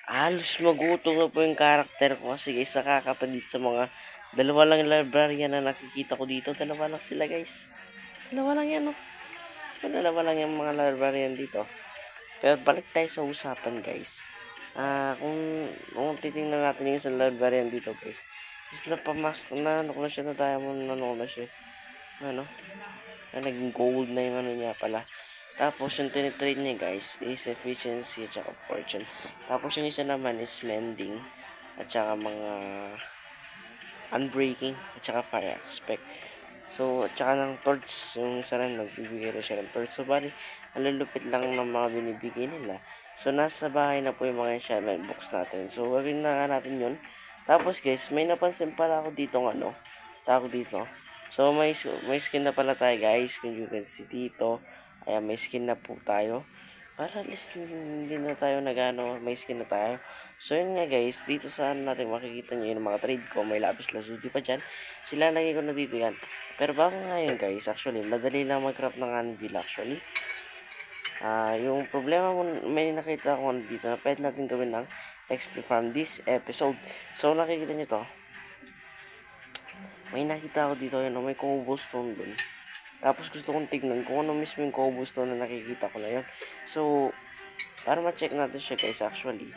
Halos magutong na po yung karakter ko kasi guys, nakakatalit sa mga dalawa lang librarian na nakikita ko dito. Dalawa lang sila guys. Dalawa lang yan, no? Dalawa lang yung mga librarian dito. Pero balik tayo sa usapan guys. Kung titingnan natin yung isang librarian dito guys, is napamasok na ano ko na siya na diamond na ano na siya. Ano? Na naging gold na yung ano niya pala. Tapos yung tinitrade niya guys is efficiency at saka fortune. Tapos yung isa naman is mending at saka mga unbreaking at saka fire aspect. So, at saka ng torch, yung isa rin, nagbibigay rin siya ng torch. So, bali, ang lulupit lang ng mga binibigay nila. So, nasa bahay na po yung mga enchantment books natin. So, gawin na natin yun. Tapos, guys, may napansin pala ako dito ng ano, tawag dito. So, may skin na pala tayo, guys. Kung you can see dito, ayan, may skin na po tayo. Para at least hindi na tayo nagano, may skin na tayo. So yun nga guys, dito sa ano natin makikita nyo yung mga trade ko, may lapis lazuli pa dyan. Silalagay ko na dito yan. Pero bago nga yun guys, actually, madali lang mag-craft ng anvil actually. Yung problema mo, may nakita ko dito na pwede natin gawin ng XP farm this episode. So nakikita nyo to. May nakita ko dito yun, may cobblestone dun. Tapos gusto kong tignan kung ano mismo yung cobblestone na nakikita ko na yun. So, para ma-check natin siya guys actually,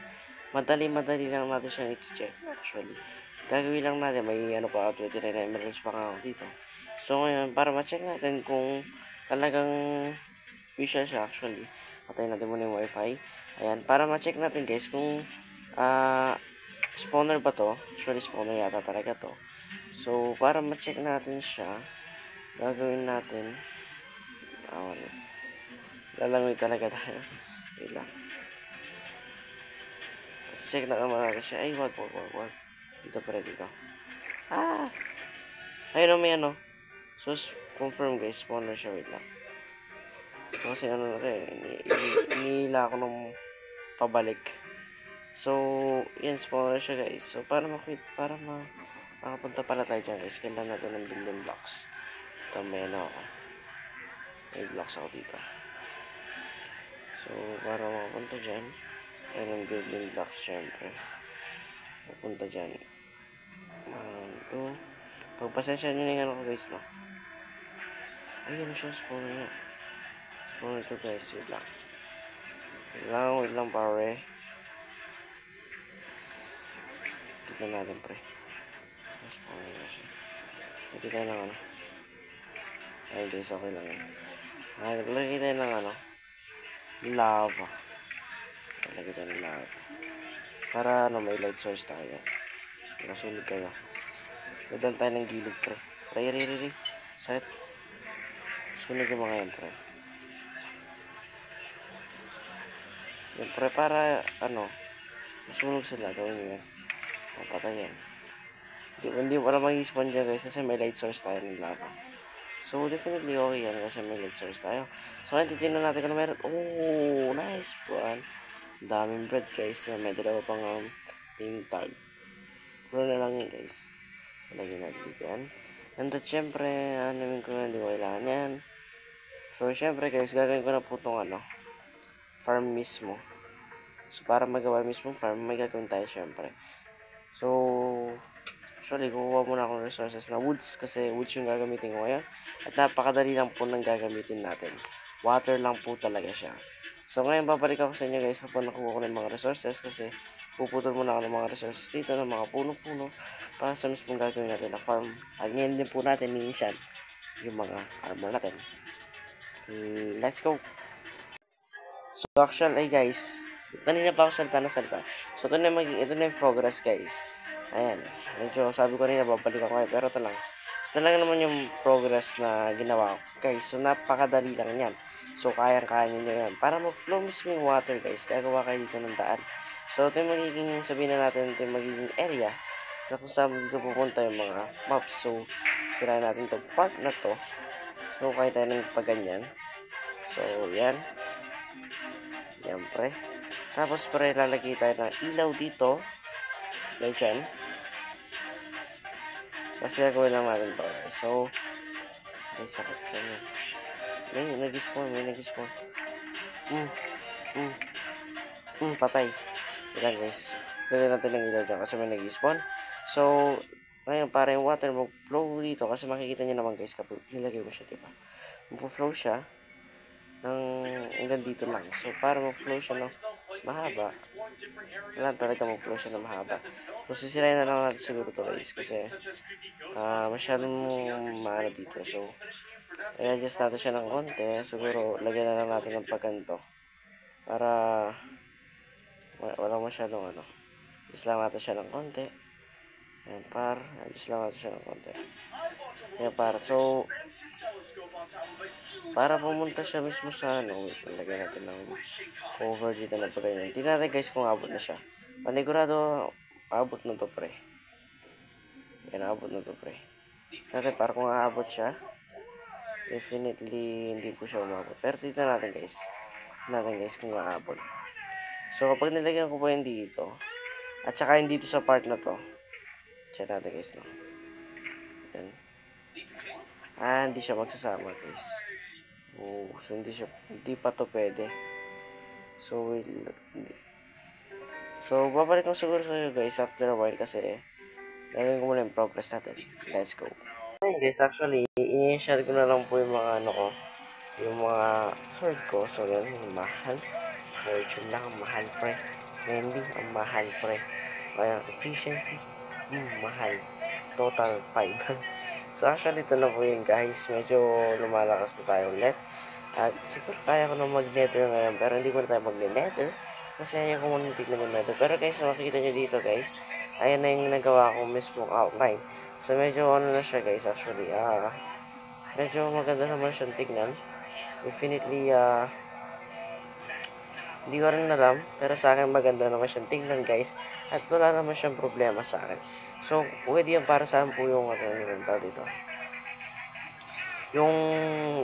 madali lang natin siyang i-check actually. Gagawin lang natin, may ano pa, 29 emeralds pa nga ako dito. So, ngayon, para ma-check natin kung talagang official siya actually, patayin natin muna yung wifi. Ayan, para ma-check natin guys kung spawner ba to. Actually, spawner yata talaga to. So, para ma-check natin siya, gagawin natin lalangoy talaga tayo. Wait lang. Check na naman natin siya. Ay, wag. Dito pala dito. Ayun o, may ano. So, confirm guys, spawner siya. Wait lang. Kasi ano na rin, inihila ako ng pabalik. So, yan, spawner siya guys. So, para makapunta pala tayo dyan guys, kailangan natin ng building blocks. Ito, may ano ako. May blocks ako dito. So, para makapunta dyan, ayun ang building blocks syempre. Pupunta dyan. 1, 2. Pagpasensya nyo na yung ano ko guys, no? Ayun na siya, spawner na. Spawner to guys, wait lang. Wait lang pare. Tignan natin pre. Spawner na siya. Hindi tayo ng ano. Ayun guys, okay lang yun. Lagay tayo ng ano. Lava. Lagay tayo ng lava. Para ano, may light source tayo. Nasunog kayo. Dadan tayo ng gilid pre. Re. Set. Sunog yung mga yan pre. Yan pre, para ano, masunog sila. Gawin nyo yan. Papatay yan. Hindi wala mag-spawn dyan guys kasi may light source tayo ng lava. So definitely okay yan kasi may light source tayo. So ngayon titignan natin kung meron. Oh, nice one. Daming bread guys. May dalawa pang name tag. Puro na lang yun guys. Lagyan natin dito yan. And at syempre, ano ko hindi ko kailangan yan. So syempre guys, gagawin ko na po itong ano, farm mismo. So para magawa mismo farm, may gagawin tayo syempre. So, actually, kukuha muna akong resources na woods kasi woods yung gagamitin ko ngayon. At napakadali lang po nang gagamitin natin. Water lang po talaga siya. So, ngayon babalik ako sa inyo guys kapag nakuha ko ng mga resources kasi puputol muna ako ng mga resources dito ng mga puno-puno para sa mismong gagawin natin na farm. At ngayon din po natin ni-enchant yung mga armor natin. Let's go! So, actually guys, kanina pa ako salta. So, ito na yung progress guys. Ayan. Medyo sabi ko rin na babalik ako ngayon. Pero ito lang. Ito lang naman yung progress na ginawa ko. Guys, so napakadali lang yan. So, kayang-kaya nyo yan. Para mag-flow mismo yung water guys, gagawa kayo dito ng daan. So, ito yung magiging, sabihin na natin, ito yung magiging area na kung saan dito pupunta yung mga maps. So, sirain natin itong part na to. So, kaya tayo ng paganyan. So, yan. Yan pre. Tapos pre, lalagay tayo ng ilaw dito. Like dyan. Kasi gagawin lang natin to. So, ay sakit siya niya. May nag-spawn. Patay. Yan guys. Lagyan natin ng ilaw dyan kasi may nag-spawn. So, ngayon para yung water mag-flow dito kasi makikita nyo naman guys kapag nilagay mo siya, diba? Mag-flow siya ng hanggang dito lang. So, para mag-flow siya ng mahaba, kailangan talaga mag-flow siya ng mahaba. So, sisirain na lang natin siguro to guys kasi masyadong maano dito. So, i-adjust natin siya ng konti. Siguro, lagyan na lang natin ng pagganto para walang masyadong ano. Adjust lang natin siya ng konti. Ayan, adjust lang natin siya ng konti. Ayan, so, para pumunta siya mismo sa ano, lagyan natin ng cover dito na pagay yan. Tingnan natin guys kung abot na siya. Panigurado, abot na to pre. Yan, abot na to pre. Natin para kung aabot siya, definitely hindi po siya umabot. Pero tingnan natin guys. Tingnan natin guys kung aabot. So kapag nilagyan ko po yan dito, at saka hindi dito sa part na to, check natin guys no. Yan. Hindi siya magsasama guys. So hindi pa to pwede. So babalik ko siguro sa iyo guys after a while kasi lagyan ko muna yung progress natin. Let's go. Okay guys, actually i-share ko na lang po yung mga ano ko, yung mga sword ko. So yan, mahal. Fortune lang, mahal pre. Mending, ang mahal pre. Kaya efficiency, mahal. Total 5. So actually ito na po yun guys. Medyo lumalakas na tayo ulit. At siguro kaya ko na mag-nether ngayon. Pero hindi ko na tayo mag-nether. Kasi ayaw ko muna tignan yung nether. Pero guys, makikita nyo dito guys. Ayan na yung nagawa ko mismo outline. So medyo ano na siya guys actually. Medyo maganda naman siyang tignan. Definitely hindi ko rin alam, pero sa akin maganda naman siyang tingnan guys. At wala naman siyang problema sa akin. So, pwede yan para saan po yung dito. Yung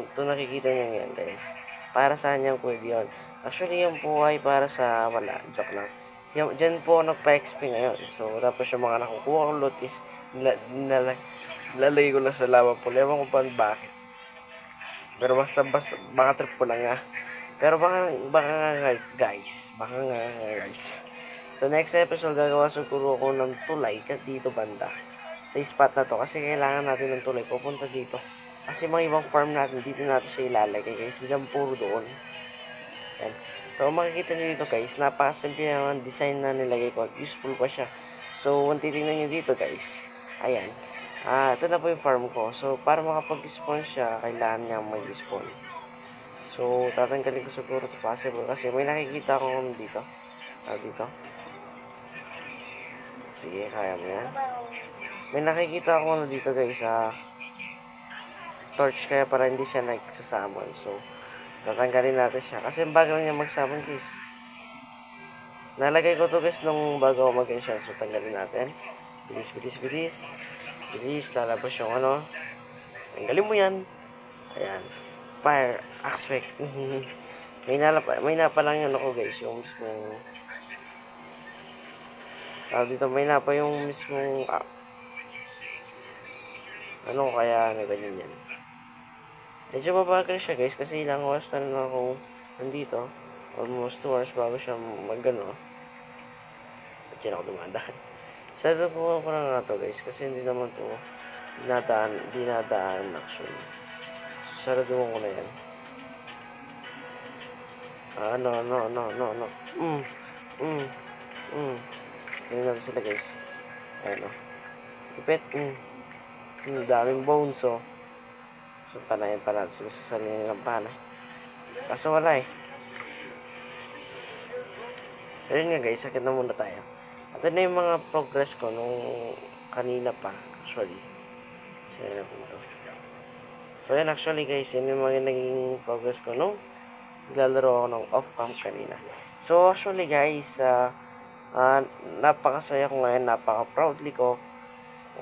ito nakikita nyo yan guys. Para saan yan pwede yun. Actually yan po ay para sa, wala, joke lang. Diyan po ako nagpa-XP ngayon. So, tapos yung mga nakukuha kong loot is nilalagay ko na sa lava pool. Ewan ko pa bakit. Pero basta baka trip ko lang nga. Pero baka nga guys. Sa next episode, gagawa siguro ako ng tulay dito banda. Sa spot na to. Kasi kailangan natin ng tulay. Pupunta dito. Kasi mga ibang farm natin, dito natin siya ilalagay guys. Hindi lang puro doon. Yan. So, makikita nyo dito guys. Napakasimple naman design na nilagay ko. Useful pa siya. So, kung titignan nyo dito guys. Ayan. Ito na po yung farm ko. So, para makapag-spawn siya, kailangan niya mag-spawn. So, tatanggalin ko siguro ito possible kasi may nakikita akong dito. Dito. Sige, kaya mo yan. May nakikita akong dito guys, torch kaya para hindi siya nagsasamon. So, tatanggalin natin siya. Kasi bago niya magsamon guys. Nalagay ko to guys nung bago ako mag-enchant. So, tanggalin natin. Bilis. Lalabas yung ano. Tanggalin mo yan. Ayan. Fire aspect. may napa lang yun ako guys, yung mismong dito may napa yung mismong ano kaya ganyan yan. Medyo mabagal siya guys kasi ilang oras na lang ako nandito, almost 2 hours bago siya magano. Diyan ako dumadaan. Sada po ako na nga to guys kasi hindi naman to dinadaan actually. Sarado ko na yan. No. Tingnan natin sila guys. Ayan o. Ipet. Daming bones o. So, panayin pa natin sila sa sarili nilang panay. Kaso wala eh. Pero yun nga guys, sakit na muna tayo. Ito na yung mga progress ko nung kanina pa. Actually. Siya na po ito. So, yan actually guys, yun yung mga naging progress ko nung naglalaro ako ng off-cam kanina. So, actually guys, napakasaya ko ngayon, napaka-proudly ko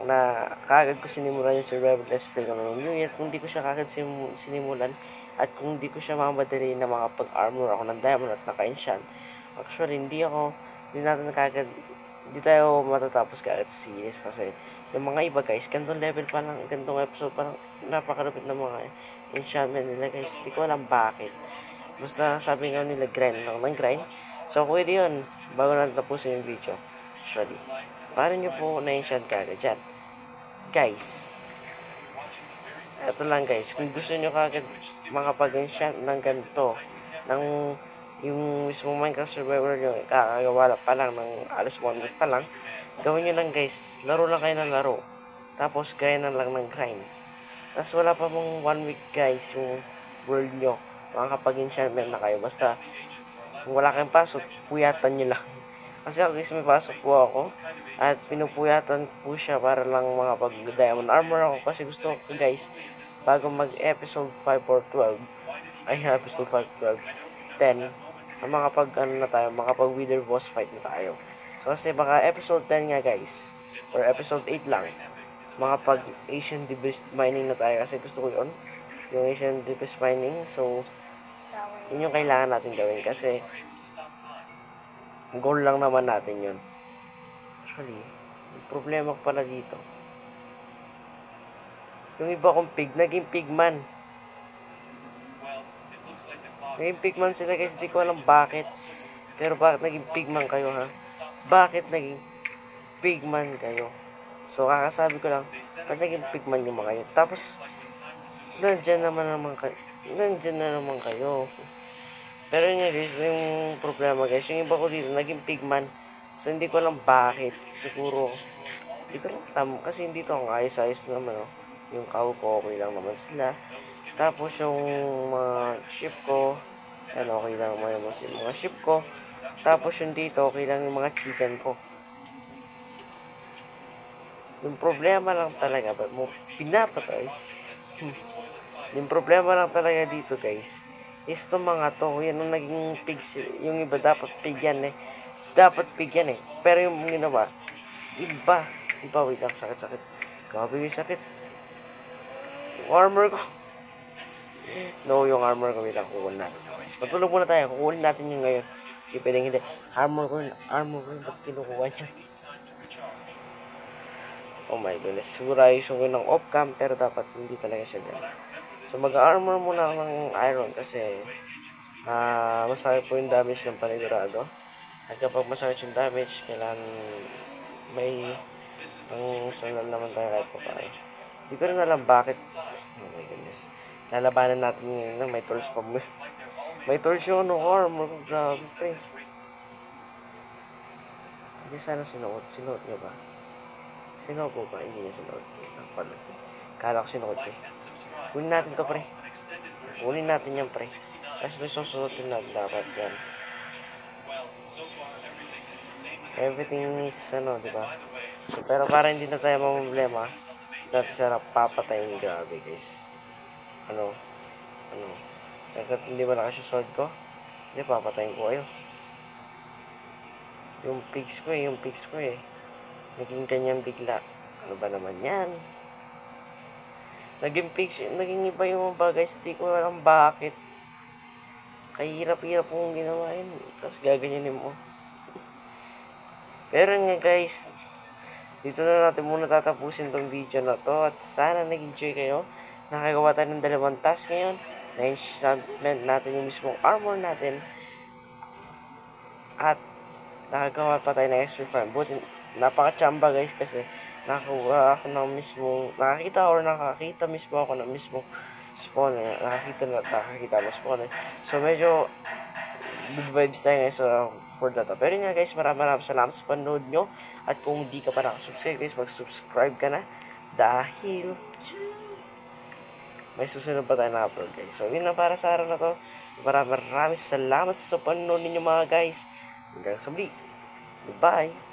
na kagad ko sinimulan yung survival let's play ko ng New Year. Kung di ko siya kagad sinimulan at kung di ko siya mamadali na makapag-armor ako ng diamond at naka-enchant, actually, hindi tayo matatapos kagad sa series kasi yung mga iba guys, gantong level pa lang, gantong episode pa lang, napakarapit na mga enchantment nila guys. Hindi ko alam bakit. Basta sabi nga nila grind lang ng grind. So, pwede yun. Bago natin tapusin yung video. Actually, paano nyo po na-enchant kagad dyan? Guys, ito lang guys. Kung gusto nyo kagad makapag-enchant ng ganito, ng yung mismong Minecraft Survivor nyo, kakagawa pa lang ng alas 1 week pa lang, gawin nyo lang guys. Laro lang kayo ng laro. Tapos, gaya na lang ng grind. Tapos, wala pa mong 1 week guys, yung world nyo. Makakapag-enchantment na kayo. Basta, kung wala kayong pasok, puyatan nyo lang. Kasi ako guys, may pasok po ako. At pinupuyatan po siya para lang makapag-diamond armor ako. Kasi gusto ko guys, bago mag-episode 5 or 12, ay episode 5, 12, 10, makapag ano na tayo, makapag-wither boss fight na tayo. So kasi baka episode 10 nga guys, or episode 8 lang, makapag Asian Deepest Mining na tayo. Kasi gusto ko yun, yung Asian Deepest Mining. So, yun yung kailangan natin gawin kasi goal lang naman natin yun. Actually, problema ko pala dito. Yung iba kong pig, naging pigman. Naging pigman sila guys, hindi ko alam bakit. Pero bakit naging pigman kayo ha? Bakit naging pigman kayo? So kakasabi ko lang, bakit naging pigman yung mga kayo? Tapos, nandyan na naman kayo. Pero yun nga guys, yung problema guys, yung iba ko dito, naging pigman. So hindi ko alam bakit. Siguro, hindi ko alam. Kasi dito ang ayos-ayos naman, oh. Yung cow ko, okay lang naman sila. Tapos yung mga sheep ko, ano, okay lang naman yung mga sheep ko. Tapos yung dito, okay lang yung mga chicken ko. Yung problema lang talaga, ba't mo pinapatay? Yung problema lang talaga dito guys, is itong mga to, yun ang naging pigs, yung iba dapat pig yan eh. Dapat pig yan eh. Pero yung ginawa, iba, wait lang, sakit. Grabe yung sakit. Yung armor ko. No, yung armor ko, wait lang, kukunin natin. Patulog muna tayo, kukunin natin yung ngayon. Hindi pwedeng hindi. Armor ko yun, ba't kinukuha niya? Oh my goodness, siguro ayos ko ng off-cam, pero dapat hindi talaga siya dyan. So mag-armor muna ng iron kasi masakit po yung damage ng panigurado. At kapag masakit yung damage, kailangan may ang sunod naman tayo kahit pa paano. Hindi ko rin alam bakit. Oh my goodness. Lalabanan natin ngayon. May tools pa mo. May tools yung armor. Grabe pre. Hindi sana sinuot. Sinuot niya ba? Sinuot po ba? Hindi niya sinuot. Isang pala. Kala ko sinuot eh. Kunin natin to pre. Kunin natin yan pre. Kasi susuotin natin dapat yan. Everything is diba? So, pero para hindi na tayo mamblema, dati sana papatayin. Grabe guys. Ano? Kahit hindi ba nakasya sword ko? Hindi, papatayin ko kayo. Yung pigs ko eh. Naging ganyan bigla. Ano ba naman yan? Naging iba yung bagay sa di ko alam bakit. Kahirap-hirap kong ginawa yun. Tapos gaganyanin mo. Pero nga guys, dito na natin muna tatapusin tong video na to. At sana nag-enjoy kayo. Nakagawa tayo ng 2 task ngayon. Na-enchantment natin yung mismong armor natin. At nakagawa pa tayo ng XP farm. Buti napaka-chamba guys kasi nakakuha ako ng mismong nakakita mismo ako ng mismong spawner. Nakakita ng spawner. So medyo good vibes tayo ngayon sa for data. Pero nga guys, maraming salamat sa panood nyo. At kung hindi ka pa nakasubscribe guys, mag-subscribe ka na. Dahil may susunod pa tayo na-upload guys. So yun na para sa araw na to. Maraming salamat sa panood ninyo mga guys. Hanggang sa muli. Goodbye.